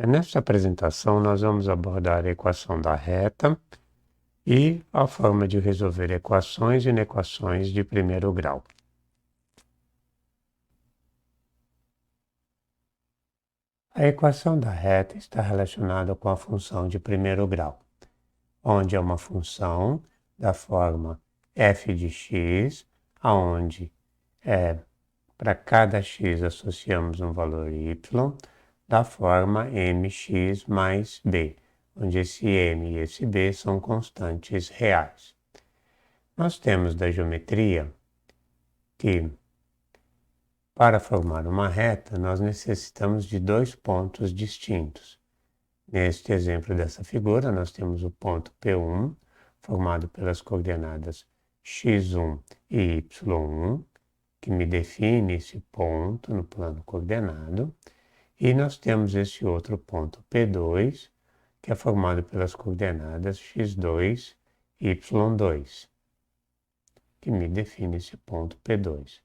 Nesta apresentação, nós vamos abordar a equação da reta e a forma de resolver equações e inequações de primeiro grau. A equação da reta está relacionada com a função de primeiro grau, onde é uma função da forma f de x, onde para cada x associamos um valor y, da forma mx mais b, onde esse m e esse b são constantes reais. Nós temos da geometria que, para formar uma reta, nós necessitamos de dois pontos distintos. Neste exemplo dessa figura, nós temos o ponto P1, formado pelas coordenadas x1 e y1, que me define esse ponto no plano coordenado, e nós temos esse outro ponto P2, que é formado pelas coordenadas x2 e y2, que me define esse ponto P2.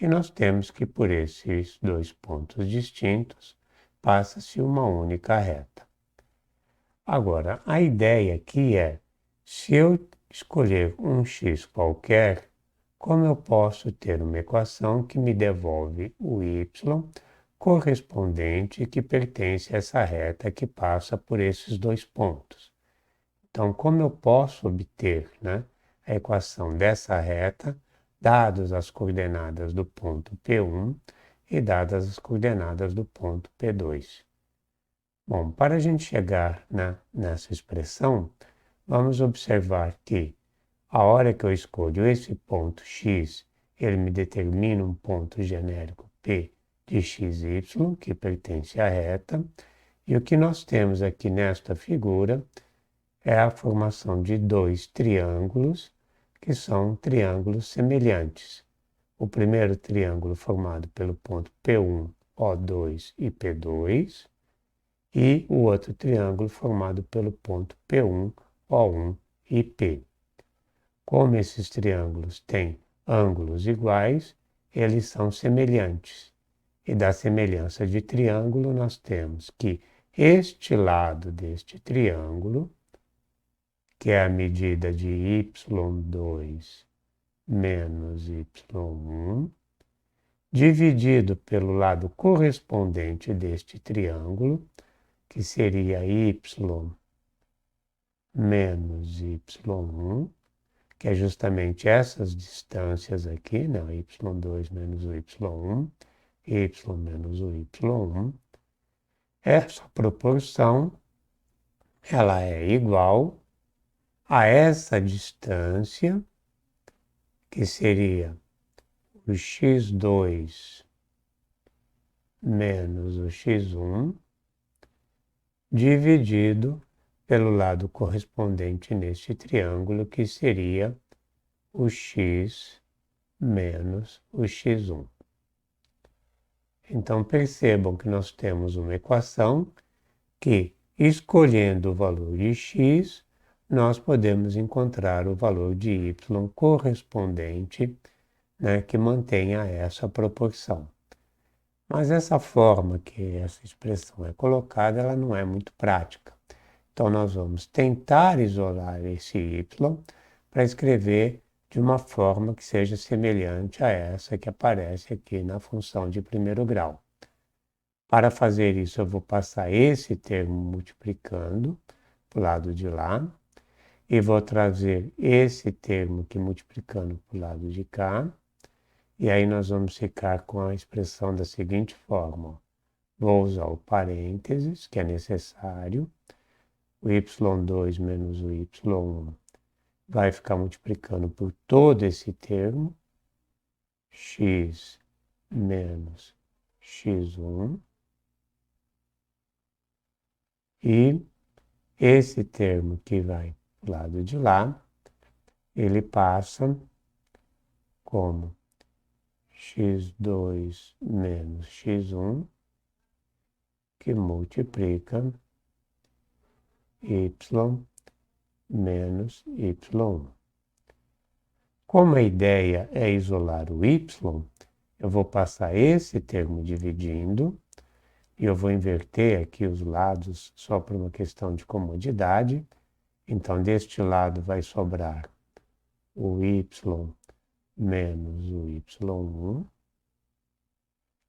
E nós temos que por esses dois pontos distintos passa-se uma única reta. Agora, a ideia aqui é, se eu escolher um x qualquer, como eu posso ter uma equação que me devolve o y correspondente que pertence a essa reta que passa por esses dois pontos. Então, como eu posso obter, a equação dessa reta, dadas as coordenadas do ponto P1 e dadas as coordenadas do ponto P2? Bom, para a gente chegar nessa expressão, vamos observar que a hora que eu escolho esse ponto x, ele me determina um ponto genérico P de xy, que pertence à reta, e o que nós temos aqui nesta figura é a formação de dois triângulos, que são triângulos semelhantes. O primeiro triângulo formado pelo ponto P1, O2 e P2, e o outro triângulo formado pelo ponto P1, O1 e P. Como esses triângulos têm ângulos iguais, eles são semelhantes. E da semelhança de triângulo, nós temos que este lado deste triângulo, que é a medida de y2 menos y1, dividido pelo lado correspondente deste triângulo, que seria y menos y1, que é justamente essas distâncias aqui, y2 menos y1, y menos o y1, essa proporção, ela é igual a essa distância, que seria o x2 menos o x1, dividido pelo lado correspondente neste triângulo, que seria o x menos o x1. Então, percebam que nós temos uma equação que, escolhendo o valor de x, nós podemos encontrar o valor de y correspondente, que mantenha essa proporção. Mas essa forma que essa expressão é colocada, ela não é muito prática. Então, nós vamos tentar isolar esse y para escrever de uma forma que seja semelhante a essa que aparece aqui na função de primeiro grau. Para fazer isso, eu vou passar esse termo multiplicando para o lado de lá, e vou trazer esse termo aqui multiplicando para o lado de cá, e aí nós vamos ficar com a expressão da seguinte forma. Vou usar o parênteses, que é necessário, o y2 menos o y1 vai ficar multiplicando por todo esse termo, x menos x1, e esse termo que vai do lado de lá, ele passa como x2 menos x1, que multiplica y menos y1. Como a ideia é isolar o y, eu vou passar esse termo dividindo, e eu vou inverter aqui os lados só por uma questão de comodidade. Então, deste lado vai sobrar o y menos o y1,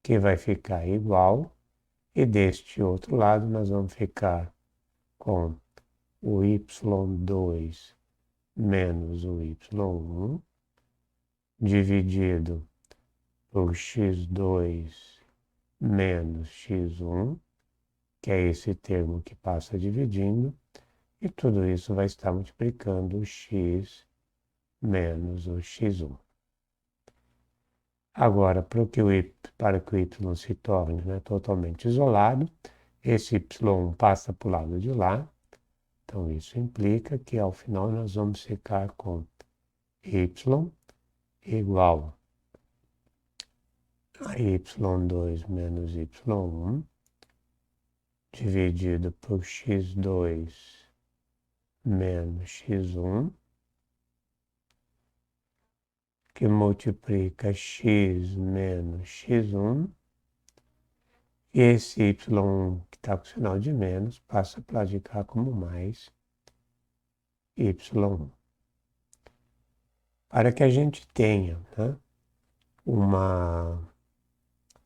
que vai ficar igual, e deste outro lado nós vamos ficar com o y2 menos o y1, dividido por x2 menos x1, que é esse termo que passa dividindo, e tudo isso vai estar multiplicando o x menos o x1. Agora, para que o y se torne, né, totalmente isolado, esse y1 passa para o lado de lá. Então, isso implica que, ao final, nós vamos ficar com y igual a y2 menos y1, dividido por x2 menos x1, que multiplica x menos x1, e esse y1 que está com sinal de menos passa para lá de cá como mais y1. Para que a gente tenha, né, uma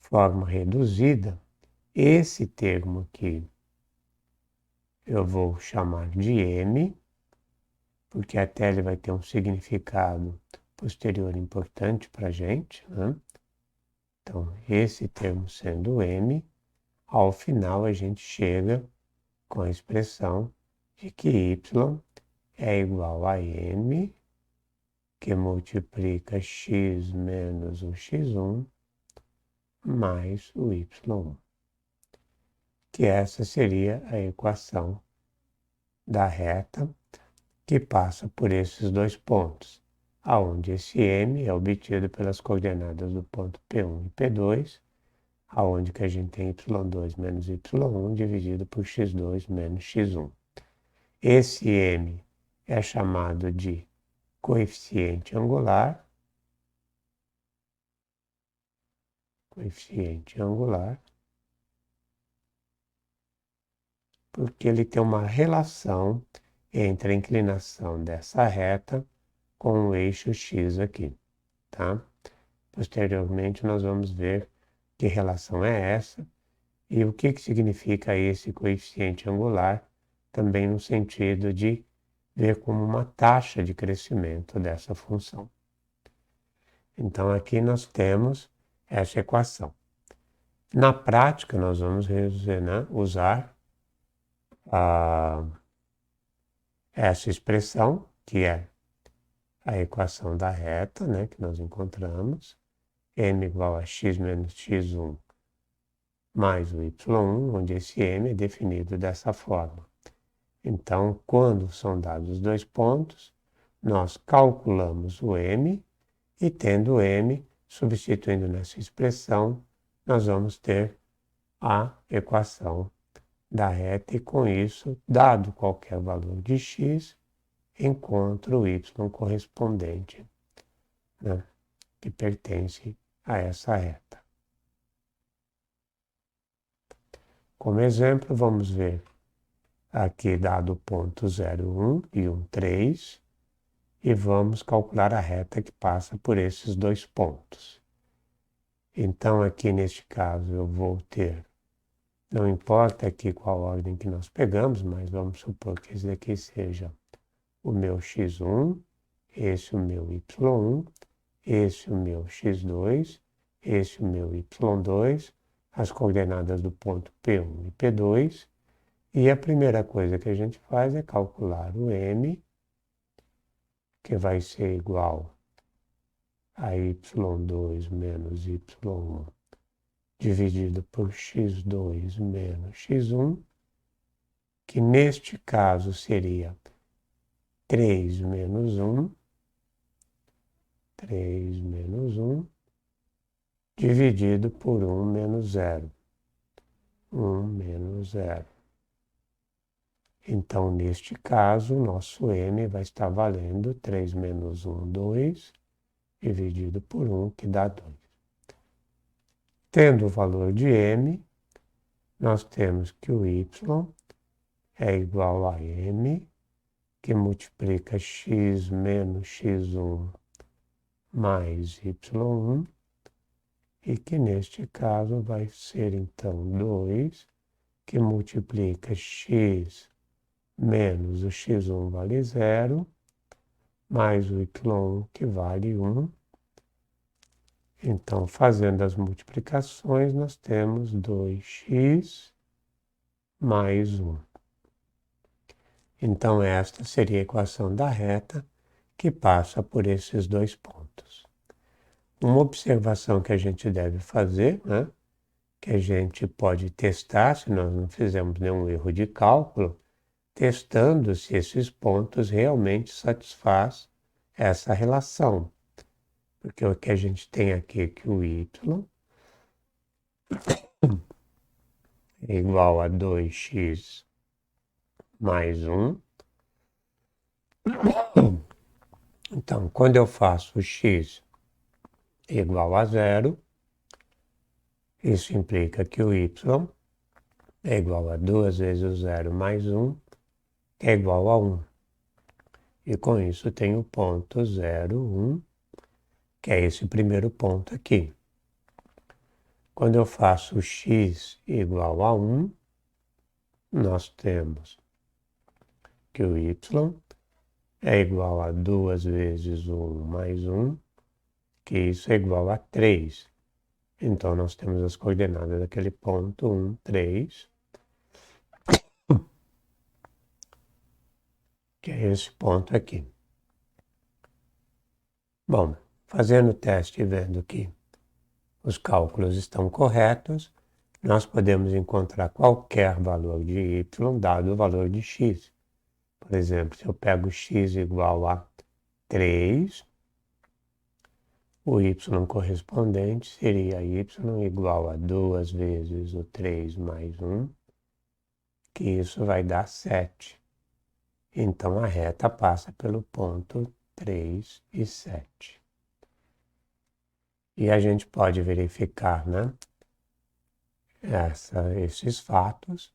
forma reduzida, esse termo aqui eu vou chamar de m, porque até ele vai ter um significado posterior importante para a gente, né? Então, esse termo sendo m, ao final a gente chega com a expressão de que y é igual a m, que multiplica x menos o x1 mais o y1, que essa seria a equação da reta que passa por esses dois pontos, aonde esse m é obtido pelas coordenadas do ponto P1 e P2, aonde que a gente tem y2 menos y1 dividido por x2 menos x1. Esse m é chamado de coeficiente angular, porque ele tem uma relação entre a inclinação dessa reta com o eixo x aqui, tá? Posteriormente nós vamos ver que relação é essa e o que significa esse coeficiente angular, também no sentido de ver como uma taxa de crescimento dessa função. Então aqui nós temos essa equação. Na prática nós vamos usar essa expressão, que é a equação da reta, né, que nós encontramos, m igual a x menos x1 mais o y1, onde esse m é definido dessa forma. Então, quando são dados os dois pontos, nós calculamos o m, e tendo m, substituindo nessa expressão, nós vamos ter a equação da reta, e com isso, dado qualquer valor de x, encontro o y correspondente, né, que pertence a essa reta. Como exemplo, vamos ver aqui dado o ponto 0, 1 e 1, 3, e vamos calcular a reta que passa por esses dois pontos. Então, aqui neste caso, eu vou ter, não importa aqui qual ordem que nós pegamos, mas vamos supor que esse daqui seja o meu x1, esse o meu y1, esse o meu x2, esse o meu y2, as coordenadas do ponto P1 e P2, e a primeira coisa que a gente faz é calcular o m, que vai ser igual a y2 menos y1 dividido por x2 menos x1, que neste caso seria 3 menos 1, dividido por 1 menos 0. 1 menos 0. Então, neste caso, o nosso m vai estar valendo 3 menos 1, 2, dividido por 1, que dá 2. Tendo o valor de m, nós temos que o y é igual a m, que multiplica x menos x1 mais y1, e que neste caso vai ser então 2, que multiplica x menos o x1 vale 0, mais o y1 que vale 1. Então, fazendo as multiplicações, nós temos 2x mais 1. Então, esta seria a equação da reta que passa por esses dois pontos. Uma observação que a gente deve fazer, né, que a gente pode testar, se nós não fizermos nenhum erro de cálculo, testando se esses pontos realmente satisfazem essa relação. Porque o que a gente tem aqui é que o y é igual a 2x mais 1. Então, quando eu faço x igual a 0, isso implica que o y é igual a 2 vezes o 0 mais 1, que é igual a 1. E com isso tem o ponto 0, 1, que é esse primeiro ponto aqui. Quando eu faço x igual a 1, nós temos que o y é igual a 2 vezes 1 mais 1, que isso é igual a 3. Então, nós temos as coordenadas daquele ponto 1, 3, que é esse ponto aqui. Bom, fazendo o teste e vendo que os cálculos estão corretos, nós podemos encontrar qualquer valor de y dado o valor de x. Por exemplo, se eu pego x igual a 3, o y correspondente seria y igual a 2 vezes o 3 mais 1, que isso vai dar 7. Então, a reta passa pelo ponto 3 e 7. E a gente pode verificar, né, esses fatos,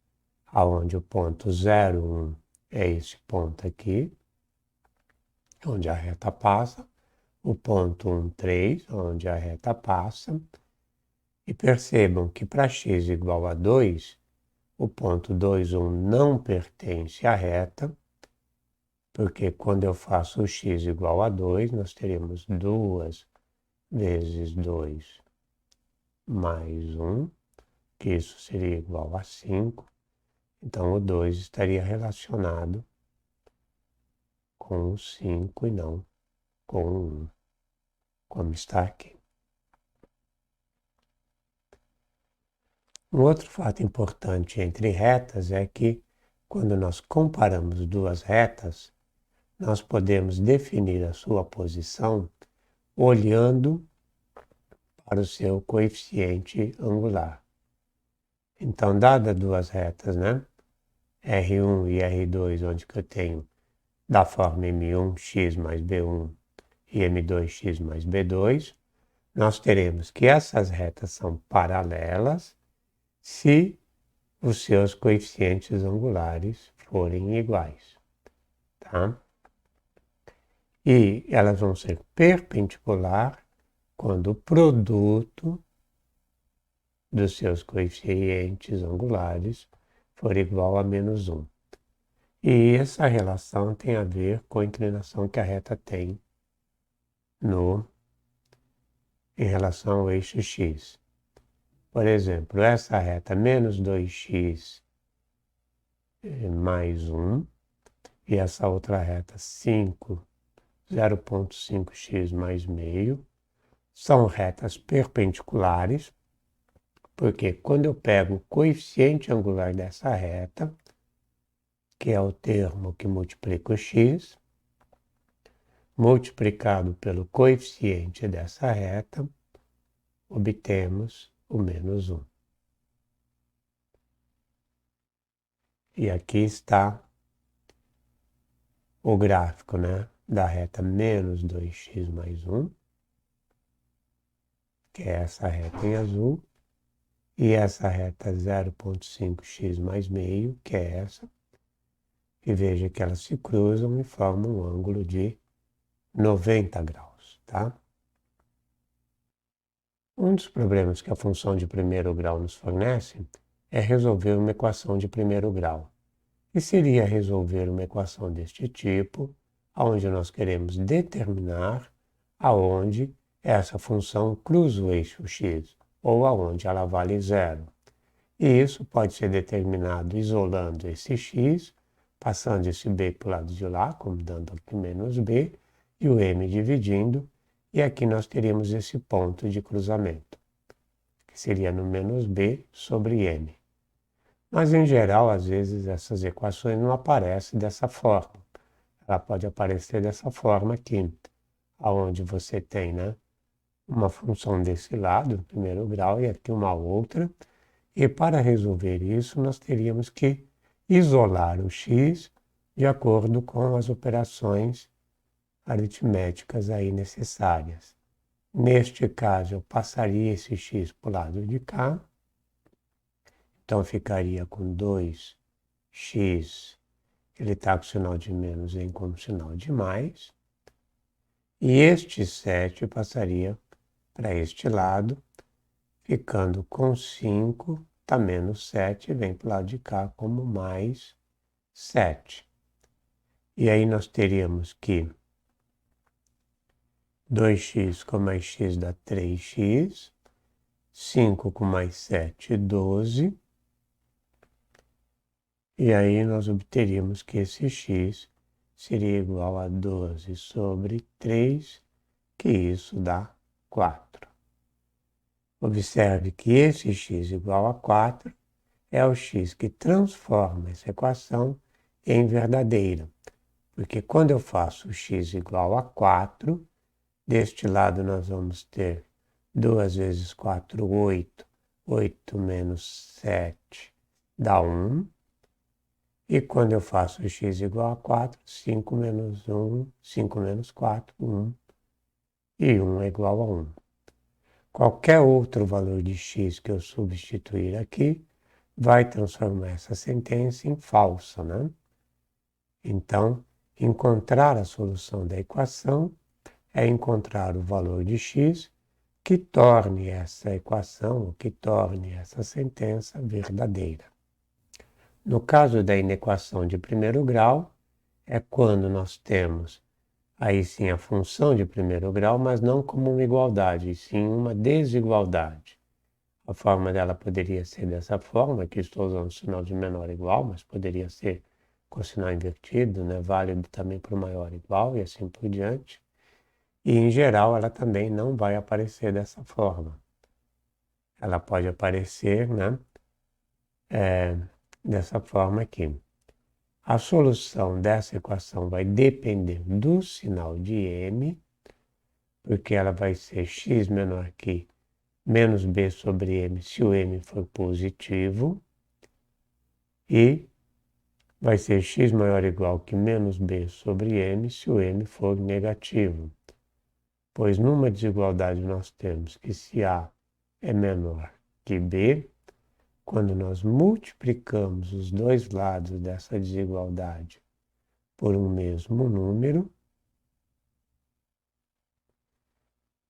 onde o ponto 0, 1 é esse ponto aqui, onde a reta passa, o ponto 1, 3, onde a reta passa, e percebam que para x igual a 2, o ponto 2, 1 não pertence à reta, porque quando eu faço o x igual a 2, nós teremos 2 vezes 2 mais 1, que isso seria igual a 5. Então, o 2 estaria relacionado com o 5 e não com o 1, como está aqui. Um outro fato importante entre retas é que, quando nós comparamos duas retas, nós podemos definir a sua posição olhando para o seu coeficiente angular. Então, dadas duas retas, né, R1 e R2, onde que eu tenho da forma M1x mais B1 e M2x mais B2, nós teremos que essas retas são paralelas se os seus coeficientes angulares forem iguais, tá? E elas vão ser perpendicular quando o produto dos seus coeficientes angulares for igual a menos 1. E essa relação tem a ver com a inclinação que a reta tem em relação ao eixo x. Por exemplo, essa reta menos 2x mais 1 e essa outra reta 0,5x mais meio são retas perpendiculares, porque quando eu pego o coeficiente angular dessa reta, que é o termo que multiplica o x, multiplicado pelo coeficiente dessa reta, obtemos o menos 1. E aqui está o gráfico, né, da reta menos 2x mais 1, que é essa reta em azul, e essa reta 0,5x mais meio, que é essa, e veja que elas se cruzam e formam um ângulo de 90 graus, tá? Um dos problemas que a função de primeiro grau nos fornece é resolver uma equação de primeiro grau. E seria resolver uma equação deste tipo, onde nós queremos determinar aonde essa função cruza o eixo x, ou aonde ela vale zero. E isso pode ser determinado isolando esse x, passando esse b para o lado de lá, como dando aqui menos b, e o m dividindo, e aqui nós teríamos esse ponto de cruzamento, que seria no menos b sobre m. Mas, em geral, às vezes essas equações não aparecem dessa forma. Ela pode aparecer dessa forma aqui, onde você tem, né, uma função desse lado, no primeiro grau, e aqui uma outra. E para resolver isso, nós teríamos que isolar o x de acordo com as operações aritméticas aí necessárias. Neste caso, eu passaria esse x para o lado de cá. Então, ficaria com 2x, ele está com sinal de menos, vem como sinal de mais. E este 7 passaria para este lado, ficando com 5, está menos 7, vem para o lado de cá como mais 7. E aí nós teríamos que 2x com mais x dá 3x, 5 com mais 7, 12. E aí nós obteríamos que esse x seria igual a 12 sobre 3, que isso dá 4. Observe que esse x igual a 4 é o x que transforma essa equação em verdadeira. Porque quando eu faço x igual a 4, deste lado nós vamos ter 2 vezes 4, 8. 8 menos 7 dá 1. E quando eu faço x igual a 4, 5 menos 1, 5 menos 4, 1. E 1 é igual a 1. Qualquer outro valor de x que eu substituir aqui vai transformar essa sentença em falsa, né? Então, encontrar a solução da equação é encontrar o valor de x que torne essa equação, ou que torne essa sentença verdadeira. No caso da inequação de primeiro grau, é quando nós temos aí sim a função de primeiro grau, mas não como uma igualdade, e sim uma desigualdade. A forma dela poderia ser dessa forma, aqui estou usando o sinal de menor igual, mas poderia ser com sinal invertido, né? Válido também para o maior igual e assim por diante. E em geral ela também não vai aparecer dessa forma. Ela pode aparecer, né? Dessa forma aqui. A solução dessa equação vai depender do sinal de m, porque ela vai ser x menor que menos b sobre m se o m for positivo, e vai ser x maior ou igual que menos b sobre m se o m for negativo. Pois numa desigualdade nós temos que se A é menor que B, quando nós multiplicamos os dois lados dessa desigualdade por um mesmo número,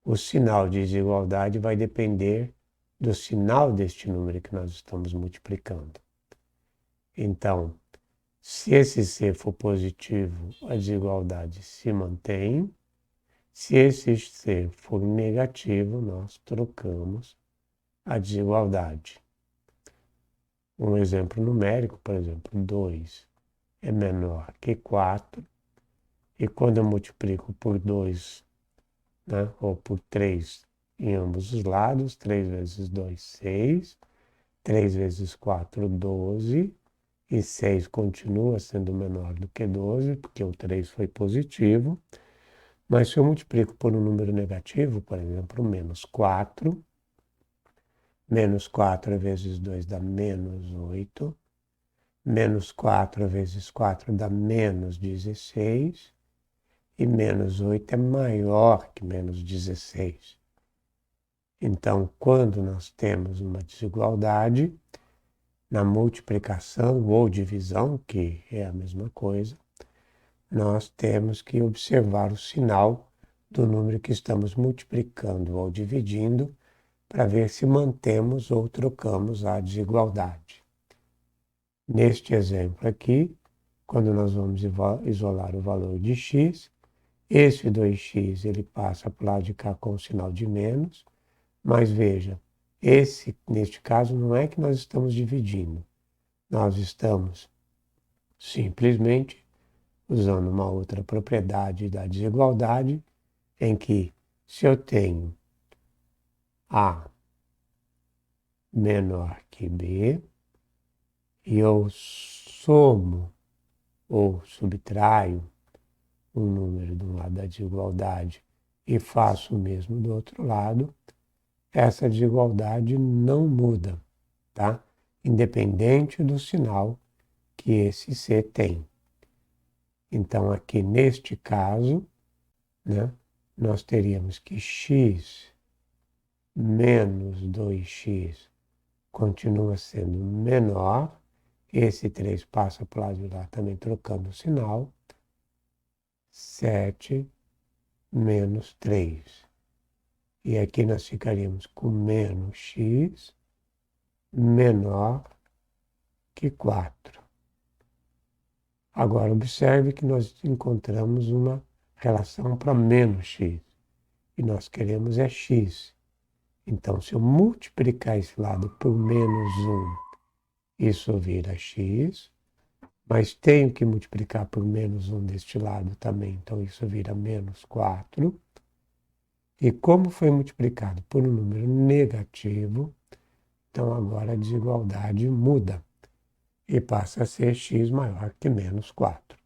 o sinal de desigualdade vai depender do sinal deste número que nós estamos multiplicando. Então, se esse C for positivo, a desigualdade se mantém. Se esse C for negativo, nós trocamos a desigualdade. Um exemplo numérico, por exemplo, 2 é menor que 4, e quando eu multiplico por 2, né, ou por 3 em ambos os lados, 3 vezes 2, 6, 3 vezes 4, 12, e 6 continua sendo menor do que 12, porque o 3 foi positivo. Mas se eu multiplico por um número negativo, por exemplo, menos 4 vezes 2 dá menos 8, menos 4 vezes 4 dá menos 16, e menos 8 é maior que menos 16. Então, quando nós temos uma desigualdade, na multiplicação ou divisão, que é a mesma coisa, nós temos que observar o sinal do número que estamos multiplicando ou dividindo para ver se mantemos ou trocamos a desigualdade. Neste exemplo aqui, quando nós vamos isolar o valor de x, esse 2x ele passa para o lado de cá com o sinal de menos, mas veja, neste caso, não é que nós estamos dividindo, nós estamos simplesmente usando uma outra propriedade da desigualdade, em que se eu tenho A menor que B, e eu somo ou subtraio um número do lado da desigualdade e faço o mesmo do outro lado, essa desigualdade não muda, tá? Independente do sinal que esse C tem. Então, aqui neste caso, né, nós teríamos que x menos 2x continua sendo menor, esse 3 passa para o lado de lá também trocando o sinal, 7 menos 3. E aqui nós ficaríamos com menos x menor que 4. Agora, observe que nós encontramos uma relação para menos x. E nós queremos é x. Então, se eu multiplicar esse lado por menos 1, isso vira x. Mas tenho que multiplicar por menos 1 deste lado também. Então, isso vira menos 4. E como foi multiplicado por um número negativo, então agora a desigualdade muda e passa a ser x maior que menos 4.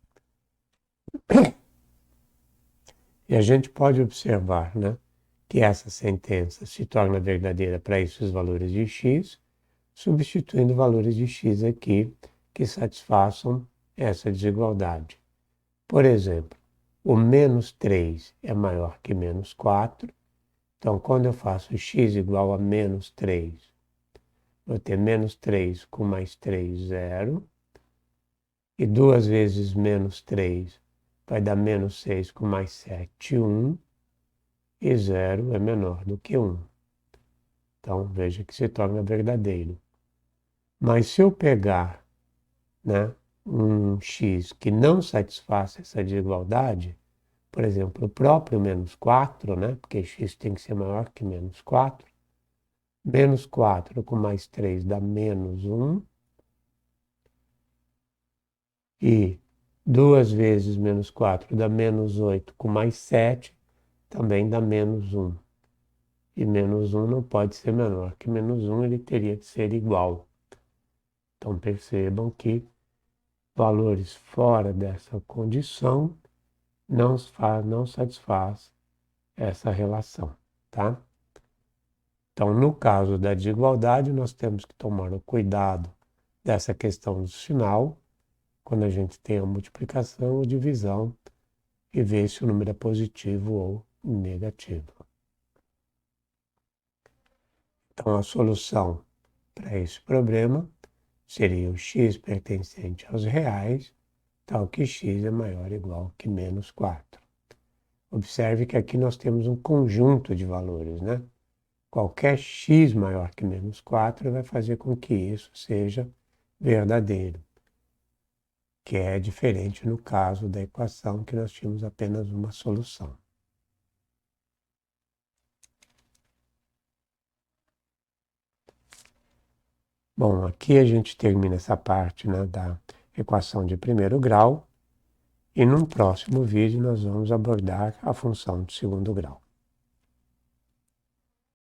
E a gente pode observar, né, que essa sentença se torna verdadeira para esses valores de x, substituindo valores de x aqui que satisfaçam essa desigualdade. Por exemplo, o menos 3 é maior que menos 4, então quando eu faço x igual a menos 3, vou ter menos 3 com mais 3, 0. E 2 vezes menos 3 vai dar menos 6 com mais 7, 1. E 0 é menor do que 1. Então, veja que se torna verdadeiro. Mas se eu pegar, né, um x que não satisfaça essa desigualdade, por exemplo, o próprio menos 4, né, porque x tem que ser maior que menos 4, menos 4 com mais 3 dá menos 1, e 2 vezes menos 4 dá menos 8 com mais 7, também dá menos 1. E menos 1 não pode ser menor que menos 1, ele teria que ser igual. Então percebam que valores fora dessa condição não satisfaz essa relação, tá? Então, no caso da desigualdade, nós temos que tomar o cuidado dessa questão do sinal, quando a gente tem a multiplicação ou divisão, e ver se o número é positivo ou negativo. Então, a solução para esse problema seria o x pertencente aos reais, tal que x é maior ou igual que menos 4. Observe que aqui nós temos um conjunto de valores, né? Qualquer x maior que menos 4 vai fazer com que isso seja verdadeiro, que é diferente no caso da equação que nós tínhamos apenas uma solução. Bom, aqui a gente termina essa parte, né, da equação de primeiro grau, e num próximo vídeo nós vamos abordar a função de segundo grau.